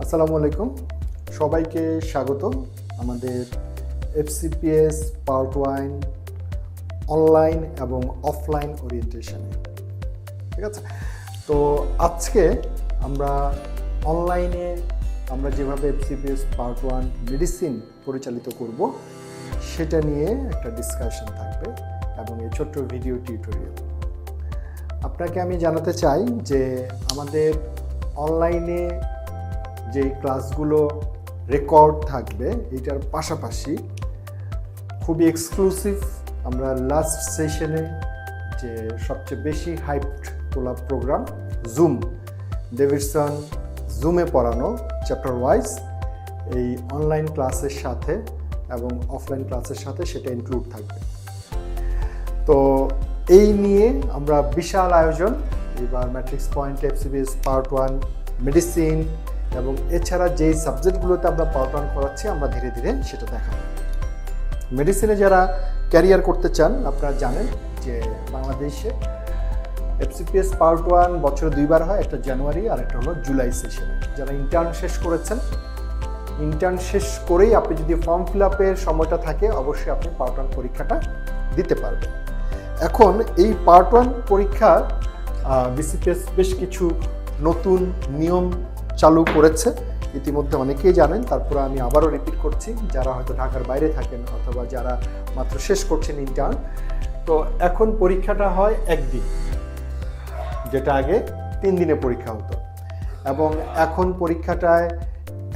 আসসালামু আলাইকুম, সবাইকে স্বাগত আমাদের FCPS পার্ট 1 অনলাইন এবং অফলাইন ওরিয়েন্টেশনে। ঠিক আছে, তো আজকে আমরা অনলাইনে আমরা যেভাবে FCPS পার্ট 1 মেডিসিন পরিচালিত করব সেটা নিয়ে একটা ডিসকাশন থাকবে এবং এই ছোট্ট ভিডিও টিউটোরিয়াল। আপনাকে আমি জানাতে চাই যে আমাদের অনলাইনে যে ক্লাসগুলো রেকর্ড থাকবে এটার পাশাপাশি খুবই এক্সক্লুসিভ আমরা লাস্ট সেশনে যে সবচেয়ে বেশি হাইপড তোলা প্রোগ্রাম জুম ডেভিডসন জুমে পড়ানো চ্যাপ্টার ওয়াইজ এই অনলাইন ক্লাসের সাথে এবং অফলাইন ক্লাসের সাথে সেটা ইনক্লুড থাকবে। তো এই নিয়ে আমরা বিশাল আয়োজন এবার matrix point FCPS part 1 medicine এবং এছাড়া যেই সাবজেক্টগুলোতে আমরা পার্ট 1 করাচ্ছি আমরা ধীরে ধীরে সেটা দেখাবো। মেডিসিনে যারা ক্যারিয়ার করতে চান আপনারা জানেন যে বাংলাদেশে FCPS পার্ট 1 বছরে দুইবার হয়, একটা জানুয়ারি আর একটা হলো জুলাই সেশনে। যারা ইন্টার্ন শেষ করেছেন, ইন্টার্ন শেষ করেই আপনি যদি ফর্ম ফিল আপের সময়টা থাকে অবশ্যই আপনি পার্ট 1 পরীক্ষাটা দিতে পারবেন। এখন এই পার্ট 1 পরীক্ষা BCPS বেশ কিছু নতুন নিয়ম চালু করেছে, ইতিমধ্যে অনেকেই জানেন, তারপরে আমি আবারও রিপিট করছি যারা হয়তো ঢাকার বাইরে থাকেন অথবা যারা মাত্র শেষ করছেন ইন্টার্ন। তো এখন পরীক্ষাটা হয় একদিন, যেটা আগে 3 দিনে পরীক্ষা হতো, এবং এখন পরীক্ষাটায়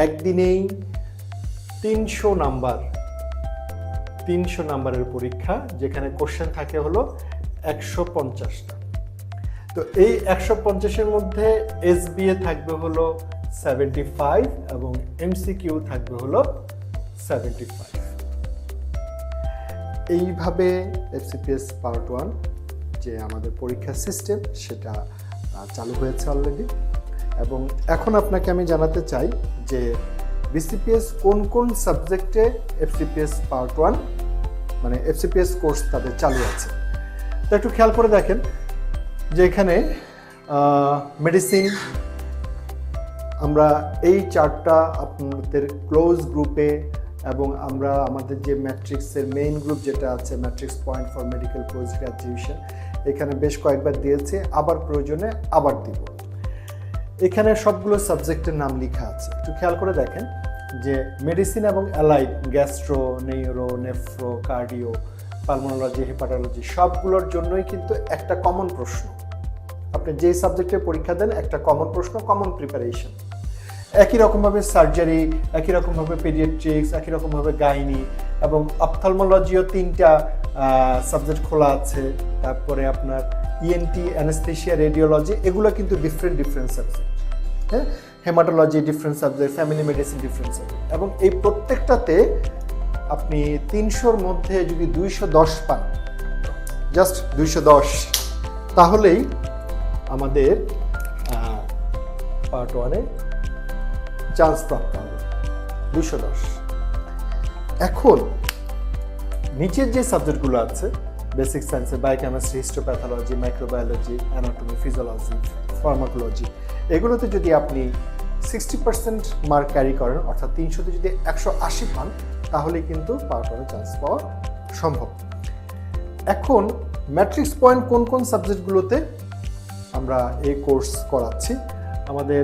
একদিনেই 300 নাম্বারের পরীক্ষা, যেখানে কোশ্চেন থাকে হলো 150টা। তো এই 150-এর মধ্যে SBA থাকবে হলো 75 এবং MCQ থাকবে হলো 75। এইভাবে FCPS পার্ট 1 যে আমাদের পরীক্ষার সিস্টেম সেটা চালু হয়েছে অলরেডি। এবং এখন আপনাকে আমি জানাতে চাই যে BCPS কোন কোন সাবজেক্টে FCPS পার্ট 1 মানে FCPS কোর্স তাদের চালু আছে। তো একটু খেয়াল করে দেখেন যে এখানে মেডিসিন আমরা এই চার্টটা আপনাদের ক্লোজ গ্রুপে এবং আমরা আমাদের যে ম্যাট্রিক্সের মেইন গ্রুপ যেটা আছে matrix point for medical post graduation, এখানে বেশ কয়েকবার দিয়েছে, আবার প্রয়োজনে আবার দিব। এখানে সবগুলো সাবজেক্টের নাম লেখা আছে, একটু খেয়াল করে দেখেন যে মেডিসিন এবং allied gastro, neuro, nephro, cardio, pulmonology, hepatology সবগুলোর জন্যই কিন্তু একটা কমন প্রশ্ন। আপনি যেই সাবজেক্টের পরীক্ষা দেন একটা কমন প্রশ্ন, কমন প্রিপারেশন। একই রকমভাবে সার্জারি, একই রকমভাবে পেডিয়াট্রিক্স, একই রকমভাবে গাইনি এবং অপথলমোলজিও 3টা সাবজেক্ট খোলা আছে। তারপরে আপনার ENT, অ্যানেস্থেশিয়া, রেডিওলজি, এগুলো কিন্তু ডিফারেন্ট সাবজেক্ট। হ্যাঁ, haematology different subject, family medicine different subject, এবং এই প্রত্যেকটাতে আপনি 300-র মধ্যে যদি 210 পান, জাস্ট 210, তাহলেই আমাদের পার্ট 1-এ চান্স প্রাপ্ত হবে 210। এখন নিচের যে সাবজেক্টগুলো আছে বেসিক সায়েন্সে biochemistry, histopathology, microbiology, anatomy, physiology, pharmacology, এগুলোতে যদি আপনি 60% মার্ক ক্যারি করেন, অর্থাৎ 300-তে যদি 180 পান, তাহলে কিন্তু পার্ট 1-এ চান্স পাওয়া সম্ভব। এখন ম্যাট্রিক্স পয়েন্ট কোন কোন সাবজেক্টগুলোতে আমরা এই কোর্স করাচ্ছি, আমাদের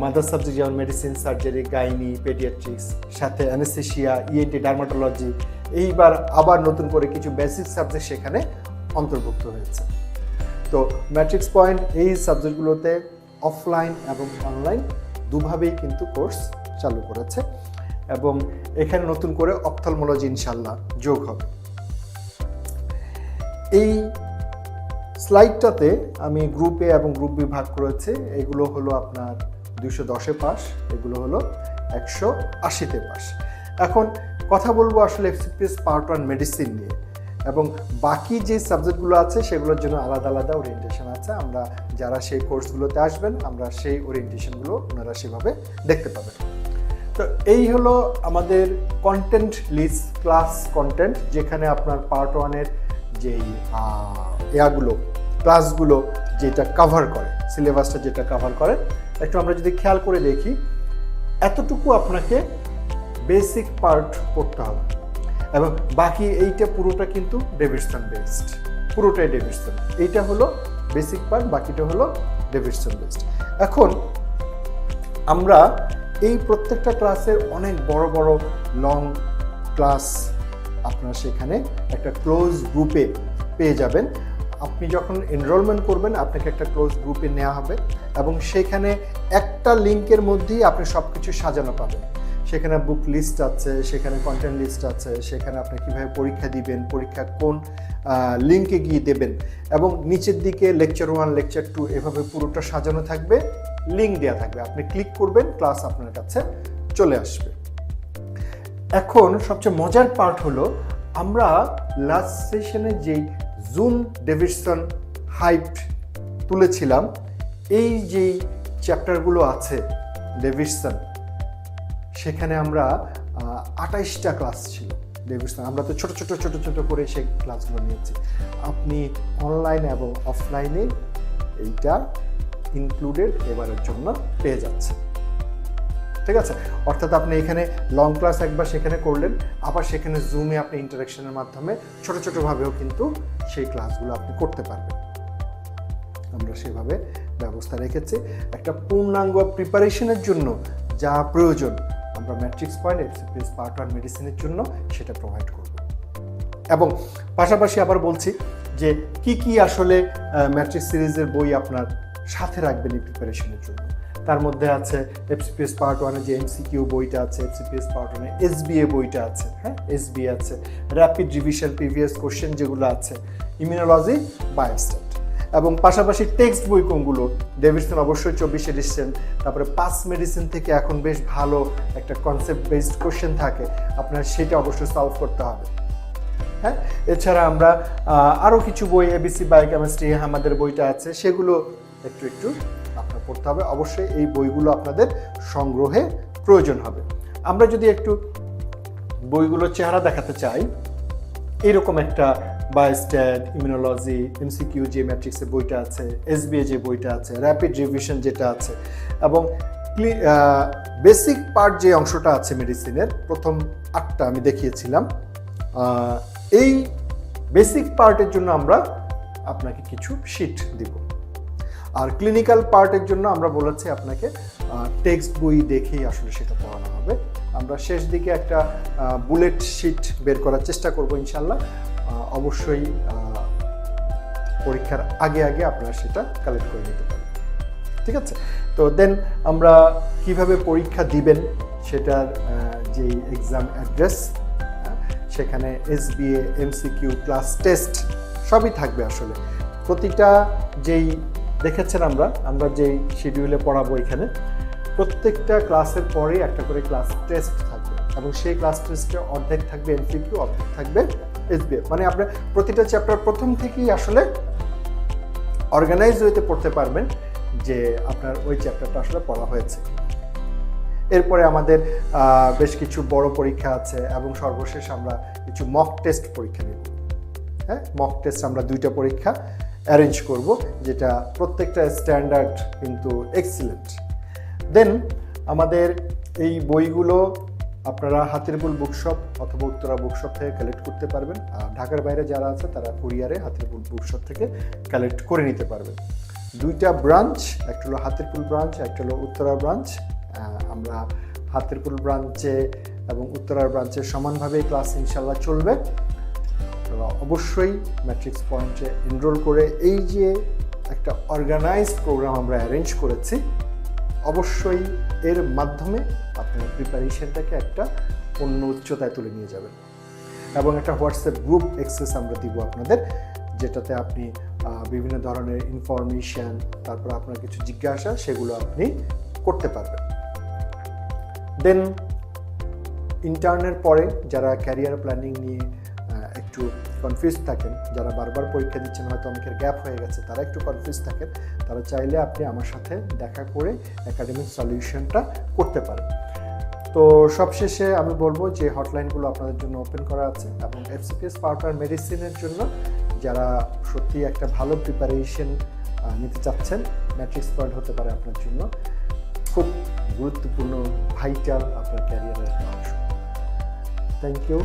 মাদার সাবজেক্ট যেমন মেডিসিন, সার্জারি, গাইনি, পেডিয়াট্রিক্স, সাথে অ্যানেস্থেশিয়া, ENT, ডার্মাটোলজি, এইবার আবার নতুন করে কিছু বেসিক সাবজেক্ট সেখানে অন্তর্ভুক্ত হয়েছে। তো ম্যাট্রিক্স পয়েন্ট এই সাবজেক্টগুলোতে অফলাইন এবং অনলাইন দুভাবেই কিন্তু কোর্স চালু করেছে, এবং এখানে নতুন করে অপথলমোলজি ইনশাল্লাহ যোগ হবে। এই স্লাইডটাতে আমি গ্রুপে এবং গ্রুপ বিভাগ করেছি। এগুলো হলো আপনার 210-এ পাস, এগুলো হলো 180-তে পাস। এখন কথা বলবো আসলে FCPS পার্ট 1 মেডিসিন নিয়ে, এবং বাকি যে সাবজেক্টগুলো আছে সেগুলোর জন্য আলাদা আলাদা ওরিয়েন্টেশন আছে। আমরা যারা সেই কোর্সগুলোতে আসবেন আমরা সেই ওরিয়েন্টেশনগুলো ওনারা সেভাবে দেখতে পাবেন। তো এই হলো আমাদের কন্টেন্ট লিস্ট, ক্লাস কন্টেন্ট, যেখানে আপনার পার্ট 1-এর যেই ক্লাসগুলো যেটা কভার করে, সিলেবাসটা যেটা কভার করে, একটু আমরা যদি খেয়াল করে দেখি এতটুকু আপনাকে বেসিক পার্ট পড়তে হবে, এবং বাকি এইটা পুরোটা কিন্তু ডেভিডসন বেসড, পুরোটাই ডেভিডসন। এইটা হলো বেসিক পার্ট, বাকিটা হলো ডেভিডসন বেসড। এখন আমরা এই প্রত্যেকটা ক্লাসের অনেক বড় বড় লং ক্লাস আপনারা সেখানে একটা ক্লোজ গ্রুপে পেয়ে যাবেন। আপনি যখন এনরোলমেন্ট করবেন আপনাকে একটা ক্লোজ গ্রুপে নেওয়া হবে, এবং সেখানে একটা লিঙ্কের মধ্যেই আপনি সব কিছু সাজানো পাবেন। সেখানে বুক লিস্ট আছে, সেখানে কন্টেন্ট লিস্ট আছে, সেখানে আপনি কীভাবে পরীক্ষা দিবেন, পরীক্ষা কোন লিঙ্কে গিয়ে দেবেন, এবং নিচের দিকে লেকচার 1 লেকচার 2 এভাবে পুরোটা সাজানো থাকবে, লিঙ্ক দেওয়া থাকবে। আপনি ক্লিক করবেন, ক্লাস আপনার কাছে চলে আসবে। এখন সবচেয়ে মজার পার্ট হলো আমরা লাস্ট সেশনে যেই জুন ডেভিডসন হাইপ তুলেছিলাম, এই যেই চ্যাপ্টারগুলো আছে ডেভিডসন, সেখানে আমরা 28টা ক্লাস ছিল ডেভিডসন। আমরা তো ছোট ছোট ছোট ছোট করে সেই ক্লাসগুলো নিয়েছি। আপনি অনলাইন এবং অফলাইনে এইটা ইনক্লুডেড এবারের জন্য পেয়ে যাচ্ছে, ঠিক আছে? অর্থাৎ আপনি এখানে লং ক্লাস একবার সেখানে করলেন, আবার সেখানে জুমে আপনি ইন্টারাকশনের মাধ্যমে ছোট ছোটোভাবেও কিন্তু সেই ক্লাসগুলো আপনি করতে পারবেন। আমরা সেভাবে ব্যবস্থা রেখেছি। একটা পূর্ণাঙ্গ প্রিপারেশনের জন্য যা প্রয়োজন আমরা ম্যাট্রিক্স পয়েন্ট FCPS পার্ট 1 মেডিসিনের জন্য সেটা প্রোভাইড করব। এবং পাশাপাশি আবার বলছি যে কি কি আসলে ম্যাট্রিক্স সিরিজের বই আপনার সাথে রাখবেন এই প্রিপারেশনের জন্য। তার মধ্যে আছে FCPS পার্ট 1 যে MCQ বইটা আছে, FCPS পার্ট 1 SBA বইটা আছে, হ্যাঁ SBA আছে, র্যাপিড রিভিশন প্রিভিয়াস কোশ্চেন যেগুলো আছে, ইমিউনোলজি, বায়োস্ট্যাট, এবং পাশাপাশি টেক্সট বই কোনগুলো, ডেভিডসন অবশ্যই 24 এডিশন, তারপরে পাস মেডিসিন থেকে এখন বেশ ভালো একটা কনসেপ্ট বেসড কোশ্চেন থাকে, আপনার সেটা অবশ্যই সলভ করতে হবে। হ্যাঁ, এছাড়া আমরা আরও কিছু বই ABC বায়োকেমিস্ট্রি আমাদের বইটা আছে, সেগুলো একটু একটু আপনার পড়তে হবে। অবশ্যই এই বইগুলো আপনাদের সংগ্রহে প্রয়োজন হবে। আমরা যদি একটু বইগুলোর চেহারা দেখাতে চাই, এইরকম একটা বায়োস্ট্যাট, ইমিউনোলজি, MCQ যে ম্যাট্রিক্সের বইটা আছে, SBA যে বইটা আছে, র্যাপিড রিভিশন যেটা আছে, এবং বেসিক পার্ট যে অংশটা আছে মেডিসিনের প্রথম 8টা আমি দেখিয়েছিলাম। এই বেসিক পার্টের জন্য আমরা আপনাকে কিছু শিট দিব, আর ক্লিনিক্যাল পার্টের জন্য আমরা বলেছি আপনাকে টেক্সট বই দেখেই আসলে সেটা পড়ানো হবে। আমরা শেষ দিকে একটা বুলেট শিট বের করার চেষ্টা করব ইনশাল্লাহ। অবশ্যই পরীক্ষার আগে আগে আপনারা সেটা কালেক্ট করে নিতে পারেন, ঠিক আছে? তো দেন আমরা কিভাবে পরীক্ষা দিবেন সেটার যেই এক্সাম অ্যাড্রেস, সেখানে SBA, MCQ, ক্লাস টেস্ট সবই থাকবে। আসলে প্রতিটা যেই দেখেছেন আমরা যেই শিডিউলে পড়াবো, এখানে প্রত্যেকটা ক্লাসের পরে একটা করে ক্লাস টেস্ট থাকবে, এবং সেই ক্লাস টেস্টে অর্ধেক থাকবে MCQ, অর্ধেক থাকবে SBA। মানে আপনার প্রতিটা চ্যাপ্টার প্রথম থেকেই আসলে অর্গানাইজ হইতে পড়তে পারবেন যে আপনার ওই চ্যাপ্টারটা আসলে পড়া হয়েছে। এরপরে আমাদের বেশ কিছু বড় পরীক্ষা আছে, এবং সর্বশেষ আমরা কিছু মক টেস্ট পরীক্ষা নেব। হ্যাঁ, মক টেস্ট আমরা 2টা পরীক্ষা অ্যারেঞ্জ করব, যেটা প্রত্যেকটা স্ট্যান্ডার্ড কিন্তু এক্সিলেন্ট। দেন আমাদের এই বইগুলো আপনারা হাতিরপুল বুকশপ অথবা উত্তরা বুকশপ থেকে কালেক্ট করতে পারবেন। আর ঢাকার বাইরে যারা আছে তারা কুরিয়ারে হাতিরপুল বুকশপ থেকে কালেক্ট করে নিতে পারবেন। 2টা ব্রাঞ্চ, একটা হলো হাতিরপুল ব্রাঞ্চ, একটা হলো উত্তরা ব্রাঞ্চ। আমরা হাতিরপুল ব্রাঞ্চে এবং উত্তরার ব্রাঞ্চে সমানভাবে ক্লাস ইনশাল্লাহ চলবে। অবশ্যই ম্যাট্রিক্স পয়েন্টে এনরোল করে এই যে একটা অর্গানাইজড প্রোগ্রাম আমরা অ্যারেঞ্জ করেছি, অবশ্যই এর মাধ্যমে আপনার প্রিপারেশনটাকে একটা অন্য উচ্চতায় তুলে নিয়ে যাবেন। এবং একটা হোয়াটসঅ্যাপ গ্রুপ অ্যাক্সেস আমরা দিব আপনাদের, যেটাতে আপনি বিভিন্ন ধরনের ইনফরমেশান, তারপর আপনার কিছু জিজ্ঞাসা, সেগুলো আপনি করতে পারবেন। দেন ইন্টার্নের পরে যারা ক্যারিয়ার প্ল্যানিং নিয়ে একটু কনফিউজ থাকেন, যারা বারবার পরীক্ষা দিচ্ছেন, হয়তো অনেকের গ্যাপ হয়ে গেছে, তারা একটু কনফিউজ থাকেন, তারা চাইলে আপনি আমার সাথে দেখা করে একাডেমিক সলিউশনটা করতে পারেন। তো সবশেষে আমি বলবো যে হটলাইনগুলো আপনাদের জন্য ওপেন করা আছে, এবং FCPS পার্ট 1 মেডিসিনের জন্য যারা সত্যি একটা ভালো প্রিপারেশন নিতে চাচ্ছেন, ম্যাট্রিক্স পয়েন্ট হতে পারে আপনার জন্য। খুব গুরুত্বপূর্ণ ভাইটাল আপনার ক্যারিয়ারের অংশ। Thank you.